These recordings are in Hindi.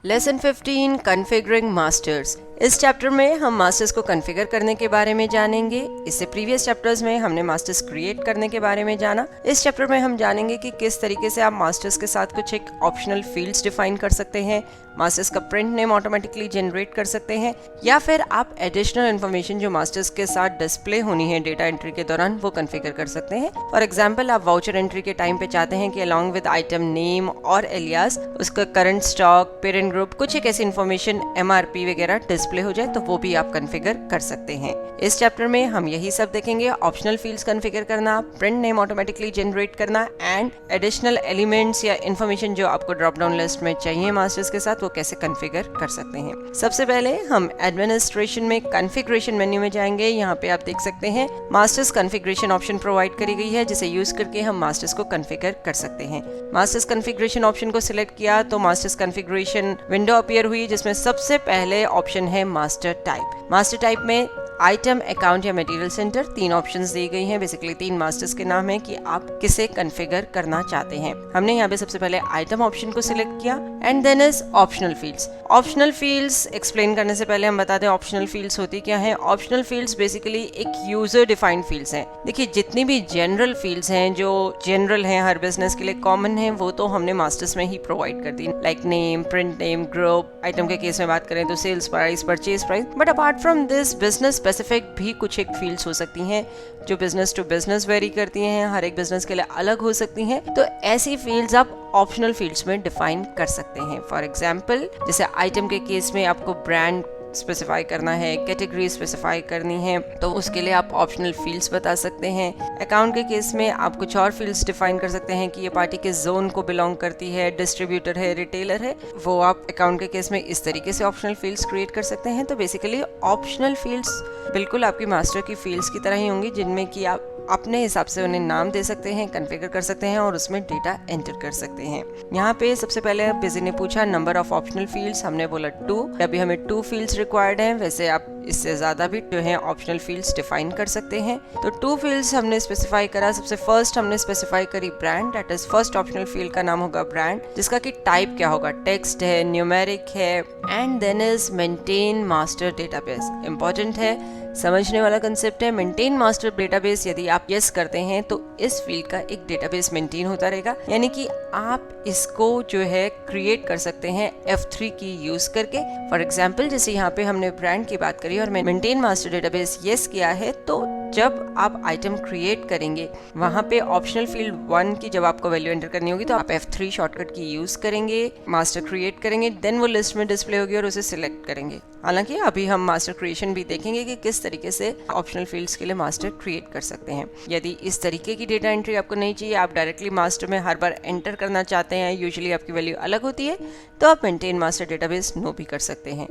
Lesson 15 configuring masters. इस चैप्टर में हम मास्टर्स को कॉन्फ़िगर करने के बारे में जानेंगे। इससे प्रीवियस चैप्टर्स में हमने मास्टर्स क्रिएट करने के बारे में जाना। इस चैप्टर में हम जानेंगे कि किस तरीके से आप मास्टर्स के साथ कुछ एक ऑप्शनल फील्ड्स डिफाइन कर सकते हैं, मास्टर्स का प्रिंट नेम ऑटोमेटिकली जनरेट कर सकते हैं, या फिर आप एडिशनल इन्फॉर्मेशन जो मास्टर्स के साथ डिस्प्ले होनी है डेटा एंट्री के दौरान वो कॉन्फ़िगर कर सकते हैं। फॉर एग्जाम्पल, आप वाउचर एंट्री के टाइम पे चाहते हैं कि अलॉन्ग विद आइटम नेम और एलियास उसका करंट स्टॉक, पेरेंट ग्रुप, कुछ एक ऐसी इन्फॉर्मेशन MRP वगैरह डिस्प्ले हो जाए, तो वो भी आप कॉन्फ़िगर कर सकते हैं। इस चैप्टर में हम यही सब देखेंगे, ऑप्शनल फील्ड्स कॉन्फ़िगर करना, प्रिंट नेम ऑटोमेटिकली जनरेट करना एंड एडिशनल एलिमेंट्स या इन्फॉर्मेशन जो आपको ड्रॉप डाउन लिस्ट में चाहिए मास्टर्स के साथ वो कैसे कॉन्फ़िगर कर सकते हैं। सबसे पहले हम एडमिनिस्ट्रेशन में कॉन्फ़िगरेशन मेन्यू में जाएंगे। यहाँ पे आप देख सकते हैं मास्टर्स कॉन्फ़िगरेशन ऑप्शन प्रोवाइड करी गई है, जिसे यूज करके हम मास्टर्स को कॉन्फ़िगर कर सकते हैं। मास्टर्स कॉन्फ़िगरेशन ऑप्शन को सिलेक्ट किया तो मास्टर्स कॉन्फ़िगरेशन विंडो अपीयर हुई, जिसमें सबसे पहले ऑप्शन है मास्टर टाइप। मास्टर टाइप में आइटम, अकाउंट या मटेरियल सेंटर, 3 ऑप्शंस दी गई हैं। बेसिकली 3 मास्टर्स के नाम है कि आप किसे कॉन्फ़िगर करना चाहते हैं। हमने यहाँ पे सबसे पहले आइटम ऑप्शन को सिलेक्ट किया and then is optional fields. Optional fields explain करने से पहले हम बता दें ऑप्शनल फील्ड्स होती क्या है। ऑप्शनल फील्ड्स बेसिकली एक यूजर डिफाइंड फील्ड्स हैं। देखिए, जितनी भी जनरल फील्ड्स हैं जो जनरल हैं, हर बिजनेस के लिए कॉमन है, वो तो हमने मास्टर्स में ही प्रोवाइड कर दी, like name, print name, group. Item के केस में बात करें तो sales price, purchase price. But apart from this business specific भी कुछ एक फील्ड्स हो सकती हैं जो बिजनेस टू बिजनेस वेरी करती हैं, हर एक बिजनेस के लिए अलग हो सकती हैं। तो ऐसी फील्ड्स आप ऑप्शनल फील्ड्स में डिफाइन कर सकते हैं। फॉर एग्जांपल, जैसे आइटम के केस में आपको ब्रांड स्पेसिफाई करना है, कैटेगरी स्पेसिफाई करनी है, तो उसके लिए आप ऑप्शनल फील्ड्स बता सकते हैं। अकाउंट के केस में आप कुछ और फील्ड्स डिफाइन कर सकते हैं कि ये पार्टी के जोन को बिलोंग करती है, डिस्ट्रीब्यूटर है, रिटेलर है, वो आप अकाउंट के केस में इस तरीके से ऑप्शनल फील्ड्स क्रिएट कर सकते हैं। तो बेसिकली ऑप्शनल फील्ड्स बिल्कुल आपकी मास्टर की फील्ड्स की तरह ही होंगी, जिनमें कि आप अपने हिसाब से उन्हें नाम दे सकते हैं, कॉन्फ़िगर कर सकते हैं और उसमें डेटा एंटर कर सकते हैं। यहाँ पे सबसे पहले बिजी ने पूछा नंबर ऑफ ऑप्शनल फील्ड्स, हमने बोला 2। अभी हमें 2 फील्ड्स रिक्वायर्ड हैं। वैसे आप इससे ज्यादा भी जो है ऑप्शनल फील्ड्स डिफाइन कर सकते हैं। तो 2 फील्ड्स हमने स्पेसिफाई करा। सबसे फर्स्ट हमने स्पेसिफाई करी brand, that is first optional field का नाम होगा ब्रांड, जिसका कि टाइप क्या होगा, टेक्स्ट है, न्यूमेरिक है। And then is maintain master database. Important है, समझने वाला कंसेप्ट है। मेंटेन मास्टर डेटाबेस, यदि आप यस करते हैं तो इस फील्ड का एक डेटाबेस मेंटेन होता रहेगा, यानी कि आप इसको जो है क्रिएट कर सकते हैं F3 की यूज करके। फॉर एग्जांपल, जैसे यहाँ पे हमने ब्रांड की बात करी और मेंटेन मास्टर डेटाबेस यस किया है, तो जब आप आइटम क्रिएट करेंगे वहां पे ऑप्शनल फील्ड 1 की जब आपको वैल्यू एंटर करनी होगी तो आप F3 शॉर्टकट की यूज करेंगे, मास्टर क्रिएट करेंगे, देन वो लिस्ट में डिस्प्ले होगी और उसे सिलेक्ट करेंगे। हालांकि अभी हम मास्टर क्रिएशन भी देखेंगे कि किस तरीके से ऑप्शनल फील्ड्स के लिए मास्टर क्रिएट कर सकते हैं। यदि इस तरीके की डेटा एंट्री आपको नहीं चाहिए, आप डायरेक्टली मास्टर में हर बार एंटर करना चाहते हैं, यूजुअली आपकी वैल्यू अलग होती है, तो आप मेंटेन मास्टर डेटाबेस नो भी कर सकते हैं।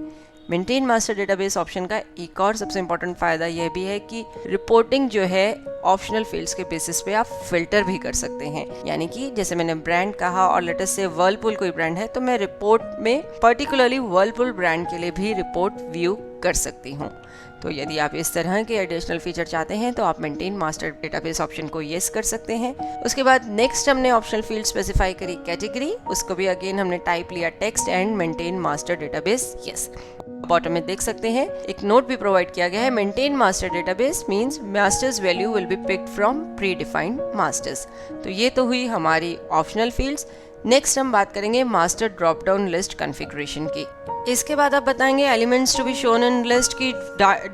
मेंटेन मास्टर डेटाबेस ऑप्शन का एक और सबसे इंपॉर्टेंट फायदा यह भी है कि रिपोर्टिंग जो है ऑप्शनल फील्ड्स के बेसिस पे आप फिल्टर भी कर सकते हैं। यानी कि जैसे मैंने ब्रांड कहा और लेटेस्ट से वर्लपूल कोई ब्रांड है, तो मैं रिपोर्ट में पर्टिकुलरली वर्लपूल ब्रांड के लिए भी रिपोर्ट व्यू कर सकती हूँ। तो यदि आप इस तरह के एडिशनल फीचर चाहते हैं तो आप मेंटेन मास्टर डेटाबेस ऑप्शन को यस कर सकते हैं। उसके बाद नेक्स्ट हमने ऑप्शनल फील्ड स्पेसिफाई करी कैटेगरी, उसको भी अगेन हमने टाइप लिया text and maintain master database yes. Bottom में देख सकते हैं एक नोट भी प्रोवाइड किया गया है, maintain master database means masters value will be picked from pre defined masters. तो ये तो हुई हमारी ऑप्शनल फील्ड्स। नेक्स्ट हम बात करेंगे master drop down list configuration की। इसके बाद आप बताएंगे elements to be shown in list की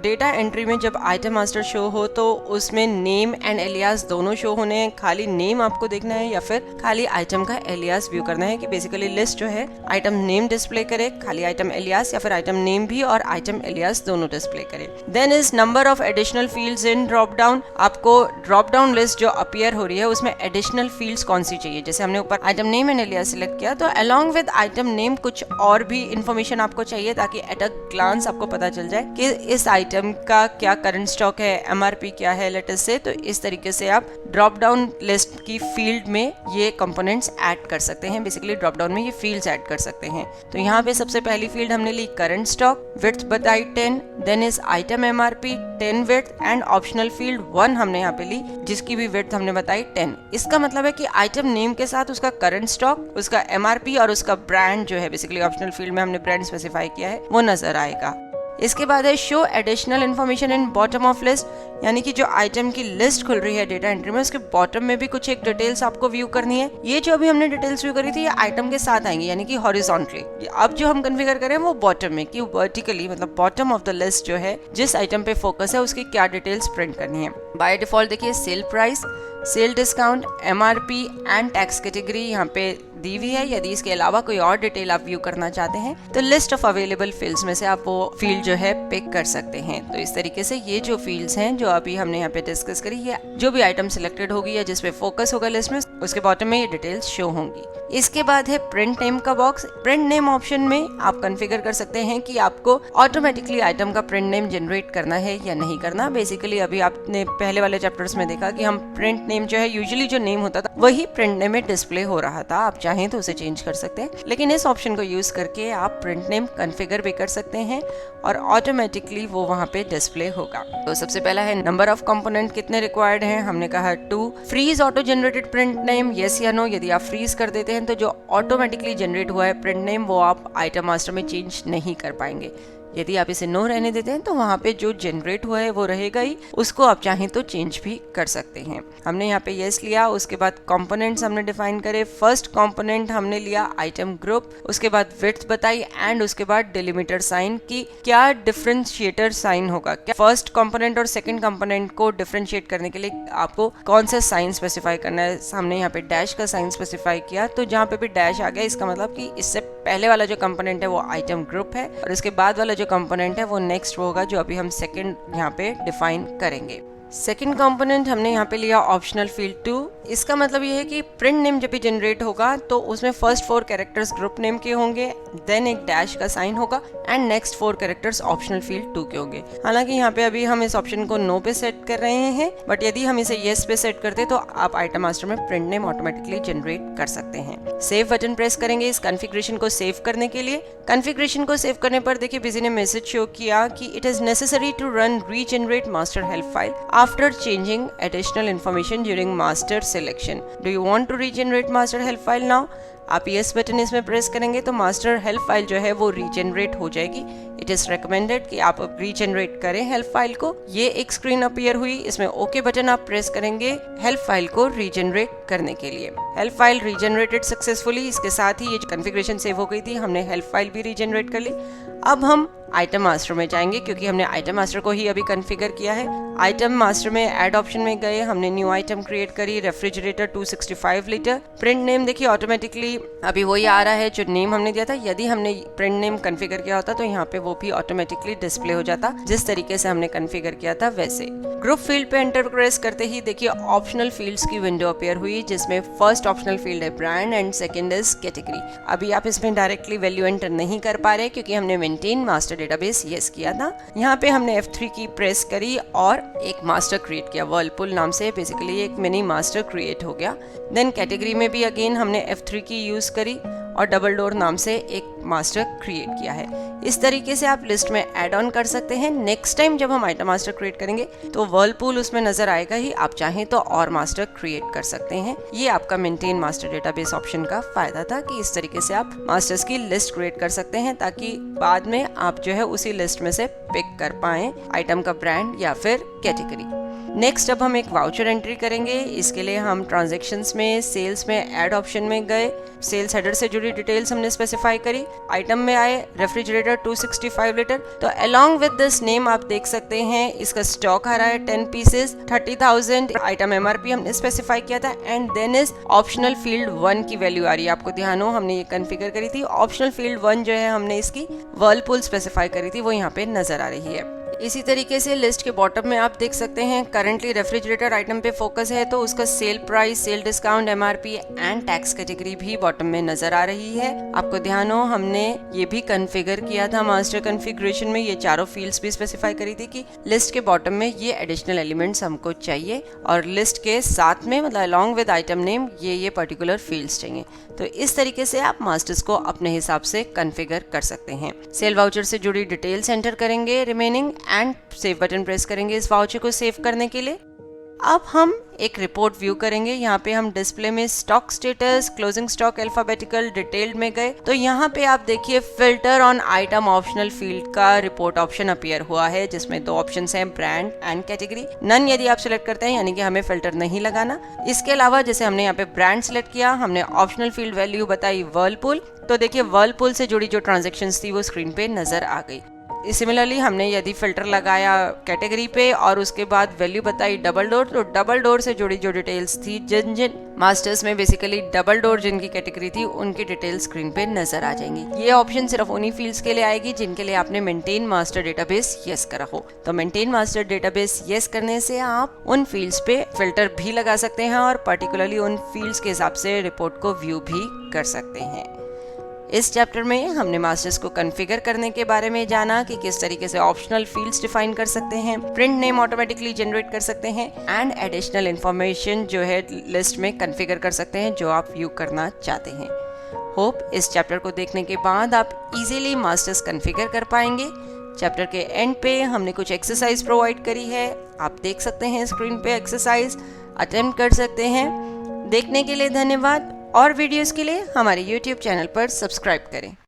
डेटा एंट्री में जब आइटम मास्टर शो हो तो उसमें नेम एंड एलियास दोनों शो होने हैं। खाली नेम आपको देखना है या फिर खाली आइटम का एलियास व्यू करना है, कि बेसिकली लिस्ट जो है आइटम नेम डिस्प्ले करे, खाली आइटम एलियास, या फिर आइटम नेम भी और आइटम एलियास दोनों डिस्प्ले करे। Then is number of additional fields in drop down. आपको ड्रॉप डाउन लिस्ट जो अपीयर हो रही है उसमें एडिशनल फील्ड्स कौन सी चाहिए। जैसे हमने ऊपर item name and alias select किया, तो अलॉन्ग विद आइटम नेम कुछ और भी इंफॉर्मेशन इन्फॉर्मेशन आपको चाहिए ताकि एट अ ग्लांस आपको पता चल जाए कि इस आइटम का क्या करंट स्टॉक है, एमआरपी क्या है लेटेस्ट से। तो इस तरीके से आप ड्रॉप डाउन लिस्ट की फील्ड में ये कंपोनेंट्स ऐड कर सकते हैं। बेसिकली ड्रॉप डाउन में ये फील्ड्स ऐड कर सकते हैं। तो यहाँ पे सबसे पहली फील्ड हमने ली करंट स्टॉक, विड्थ बताई 10, then is item MRP 10 width and optional field 1 हमने यहाँ पे ली जिसकी भी विड्थ हमने बताई 10। इसका मतलब है कि आइटम नेम के साथ उसका करंट स्टॉक, उसका एमआरपी और उसका ब्रांड जो है, बेसिकली ऑप्शनल फील्ड में हमने ब्रांड स्पेसिफाई किया है, वो नजर आएगा। इसके बाद है show additional information in bottom of list, यानी कि जो आइटम की लिस्ट खुल रही है डेटा एंट्री में, उसके बॉटम में भी कुछ एक डिटेल्स आपको व्यू करनी है। ये जो अभी हमने डिटेल्स व्यू करी थी ये आइटम के साथ आएंगी, यानी कि हॉरिजॉन्टली। अब जो हम कन्फिगर करें वो बॉटम में, कि वर्टिकली मतलब बॉटम ऑफ द लिस्ट जो है जिस आइटम पे फोकस है उसकी क्या डिटेल्स प्रिंट करनी है। बाय डिफॉल्ट देखिए sale price, sale discount, MRP and tax category यहाँ पे दी हुई है। यदि इसके अलावा कोई और डिटेल आप व्यू करना चाहते हैं तो लिस्ट ऑफ अवेलेबल फील्ड्स में से आप वो फील्ड जो है पिक कर सकते हैं। तो इस तरीके से ये जो फील्ड्स हैं जो अभी हमने यहाँ पे डिस्कस करी है, जो भी आइटम सिलेक्टेड होगी या जिस पे फोकस होगा लिस्ट में, उसके बॉटम में ये डिटेल्स शो होंगी। इसके बाद है प्रिंट नेम का बॉक्स। प्रिंट नेम ऑप्शन में आप कॉन्फ़िगर कर सकते हैं कि आपको ऑटोमेटिकली आइटम का प्रिंट नेम जनरेट करना है या नहीं करना। बेसिकली अभी आपने पहले वाले चैप्टर्स में देखा कि हम प्रिंट नेम जो है, यूजुअली जो नेम होता था वही प्रिंट नेम में डिस्प्ले हो रहा था। आप चाहें तो उसे चेंज कर सकते हैं, लेकिन इस ऑप्शन को यूज करके आप प्रिंट नेम कॉन्फ़िगर भी कर सकते हैं और ऑटोमेटिकली वो वहाँ पे डिस्प्ले होगा। तो सबसे पहला है नंबर ऑफ कंपोनेंट कितने रिक्वायर्ड हैं, हमने कहा 2। Freeze auto generated print name, yes या नो। यदि आप फ्रीज कर देते हैं तो जो ऑटोमेटिकली जनरेट हुआ है प्रिंट नेम वो आप आइटम मास्टर में चेंज नहीं कर पाएंगे। यदि आप इसे नो रहने देते हैं तो वहाँ पे जो जनरेट हुआ है वो रहेगा ही, उसको आप चाहें तो चेंज भी कर सकते हैं। हमने यहाँ पे यस लिया। उसके बाद कंपोनेंट्स हमने डिफाइन करे। फर्स्ट कंपोनेंट हमने लिया आइटम ग्रुप, उसके बाद विड्थ बताई एंड उसके बाद डिलिमिटर साइन की क्या डिफरेंशिएटर साइन होगा, क्या फर्स्ट कंपोनेंट और सेकंड कंपोनेंट को डिफरेंशिएट करने के लिए आपको कौन सा साइन स्पेसिफाई करना है। हमने यहाँ पे डैश का साइन स्पेसिफाई किया, तो जहाँ पे भी डैश आ गया इसका मतलब कि इससे पहले वाला जो कंपोनेंट है वो आइटम ग्रुप है और इसके बाद वाला जो कंपोनेंट है वो नेक्स्ट होगा, जो अभी हम सेकंड यहाँ पे डिफाइन करेंगे। सेकंड कंपोनेंट हमने यहाँ पे लिया ऑप्शनल फील्ड 2। इसका मतलब ये है कि प्रिंट नेम जब भी जनरेट होगा तो उसमें फर्स्ट 4 कैरेक्टर्स ग्रुप नेम के होंगे, देन एक डैश का साइन होगा and next 4 characters optional field 2 के होंगे। हालांकि यहाँ पे अभी हम इस ऑप्शन को नो पे सेट कर रहे हैं, बट यदि हम इसे येस पे सेट करते तो आप आइटम मास्टर में प्रिंट नेम ऑटोमेटिकली जनरेट कर सकते हैं। सेव बटन प्रेस करेंगे इस कॉन्फ़िगरेशन को सेव करने के लिए। कॉन्फ़िगरेशन को सेव करने पर देखिए बिजी ने मैसेज शो किया कि it is necessary to run regenerate master help file after changing additional information during master selection. Do you want to regenerate master help file now? आप यस बटन इसमें प्रेस करेंगे तो मास्टर हेल्प फाइल जो है वो रीजनरेट हो जाएगी। इट इज रिकमेंडेड कि आप रीजनरेट करें हेल्प फाइल को। ये एक स्क्रीन अपीयर हुई, इसमें ओके बटन आप प्रेस करेंगे हेल्प फाइल को रीजनरेट करने के लिए। Help file regenerated successfully. इसके साथ ही ये जो कॉन्फ़िगरेशन सेव हो गई थी, हमने हेल्प फाइल भी रीजनरेट कर ली। अब हम आइटम मास्टर में जाएंगे क्योंकि हमने आइटम मास्टर को ही अभी कॉन्फ़िगर किया है। आइटम मास्टर में ऐड ऑप्शन में गए, हमने न्यू आइटम क्रिएट करी, रेफ्रिजरेटर 265 लीटर। प्रिंट नेम देखिए ऑटोमेटिकली अभी वही आ रहा है जो नेम हमने दिया था। यदि हमने प्रिंट नेम कॉन्फ़िगर किया होता तो यहाँ पे वो भी ऑटोमेटिकली डिस्प्ले हो जाता जिस तरीके से हमने कॉन्फ़िगर किया था वैसे। ग्रुप फील्ड पे एंटर प्रेस करते ही देखिए ऑप्शनल फील्ड्स की विंडो अपीयर हुई, जिसमें फर्स्ट ऑप्शनल फील्ड है brand and second is category. अभी आप इसमें डायरेक्टली वैल्यू एंटर नहीं कर पा रहे क्योंकि हमने मेंटेन मास्टर डेटाबेस यस किया था। यहाँ पे हमने F3 की प्रेस करी और एक मास्टर क्रिएट किया वर्लपूल नाम से। बेसिकली एक मिनी मास्टर क्रिएट हो गया। देन कैटेगरी में भी अगेन हमने F3 की यूज करी और डबल डोर नाम से एक मास्टर क्रिएट किया है। इस तरीके से आप लिस्ट में ऐड ऑन कर सकते हैं। नेक्स्ट टाइम जब हम आइटम मास्टर क्रिएट करेंगे तो वर्लपूल उसमें नजर आएगा ही, आप चाहें तो और मास्टर क्रिएट कर सकते हैं। ये आपका मेंटेन मास्टर डेटाबेस ऑप्शन का फायदा था कि इस तरीके से आप मास्टर्स की लिस्ट क्रिएट कर सकते हैं ताकि बाद में आप जो है उसी लिस्ट में से पिक कर पाएं आइटम का ब्रांड या फिर कैटेगरी। नेक्स्ट अब हम एक वाउचर एंट्री करेंगे। इसके लिए हम ट्रांजैक्शंस में सेल्स में ऐड ऑप्शन में गए, सेल्स हेडर से जुड़ी डिटेल्स हमने स्पेसिफाई करी। आइटम में आए रेफ्रिजरेटर 265 लीटर। तो अलोंग विद दिस नेम आप देख सकते हैं इसका स्टॉक आ रहा है 10 पीसेस 30,000। आइटम एमआरपी हमने स्पेसिफाई किया था and then is optional field 1 की वैल्यू आ रही है। आपको ध्यान हो हमने ये कॉन्फ़िगर करी थी। ऑप्शनल फील्ड 1 जो है हमने इसकी वर्लपूल स्पेसिफाई करी थी, वो यहाँ पे नजर आ रही है। इसी तरीके से लिस्ट के बॉटम में आप देख सकते हैं करंटली रेफ्रिजरेटर आइटम पे फोकस है तो उसका sale price, sale discount, MRP and tax category भी बॉटम में नजर आ रही है। आपको ध्यान हो हमने ये भी कॉन्फ़िगर किया था मास्टर कॉन्फ़िगरेशन में, ये चारों फील्ड्स भी स्पेसिफाई करी थी कि लिस्ट के बॉटम में ये एडिशनल एलिमेंट्स हमको चाहिए और लिस्ट के साथ में मतलब अलॉन्ग विद आइटम नेम ये पर्टिकुलर फील्ड्स चाहिए। तो इस तरीके से आप मास्टर्स को अपने हिसाब से कॉन्फ़िगर कर सकते हैं। सेल वाउचर से जुड़ी डिटेल्स एंटर करेंगे remaining and save button press करेंगे इस वाउचर को सेव करने के लिए। अब हम एक रिपोर्ट व्यू करेंगे। यहाँ पे हम डिस्प्ले में stock status, closing stock, alphabetical, detailed में गए तो यहाँ पे आप देखिए filter on item optional field का रिपोर्ट ऑप्शन अपीयर हुआ है जिसमें 2 ऑप्शंस हैं, ब्रांड एंड कैटेगरी। नन यदि आप सिलेक्ट करते हैं यानी कि हमें फिल्टर नहीं लगाना। इसके अलावा जैसे हमने यहाँ पे ब्रांड सिलेक्ट किया, हमने ऑप्शनल फील्ड वैल्यू बताई वर्लपूल, तो देखिए वर्लपूल से जुड़ी जो ट्रांजेक्शन्स थी वो स्क्रीन पे नजर आ गई। सिमिलरली हमने यदि फिल्टर लगाया कैटेगरी पे और उसके बाद वैल्यू बताई डबल डोर, तो डबल डोर से जुड़ी जो डिटेल्स थी जिन जिन मास्टर्स में बेसिकली डबल डोर जिनकी कैटेगरी थी उनकी डिटेल्स स्क्रीन पे नजर आ जाएंगी। ये ऑप्शन सिर्फ उन्हीं फील्ड्स के लिए आएगी जिनके लिए आपने मेंटेन मास्टर डेटाबेस यस करा हो। तो मेंटेन मास्टर डेटाबेस यस करने से आप उन फील्ड्स पे फिल्टर भी लगा सकते हैं और पर्टिकुलरली उन फील्ड्स के हिसाब से रिपोर्ट को व्यू भी कर सकते हैं। इस चैप्टर में हमने मास्टर्स को कॉन्फ़िगर करने के बारे में जाना कि किस तरीके से ऑप्शनल फील्ड्स डिफाइन कर सकते हैं, प्रिंट नेम ऑटोमेटिकली जनरेट कर सकते हैं एंड एडिशनल इंफॉर्मेशन जो है लिस्ट में कॉन्फ़िगर कर सकते हैं जो आप व्यू करना चाहते हैं। होप इस चैप्टर को देखने के बाद आप इजीली मास्टर्स कॉन्फ़िगर कर पाएंगे। चैप्टर के एंड पे हमने कुछ एक्सरसाइज प्रोवाइड करी है, आप देख सकते हैं स्क्रीन पे एक्सरसाइज, अटेम्प्ट कर सकते हैं। देखने के लिए धन्यवाद और वीडियोस के लिए हमारे YouTube चैनल पर सब्सक्राइब करें।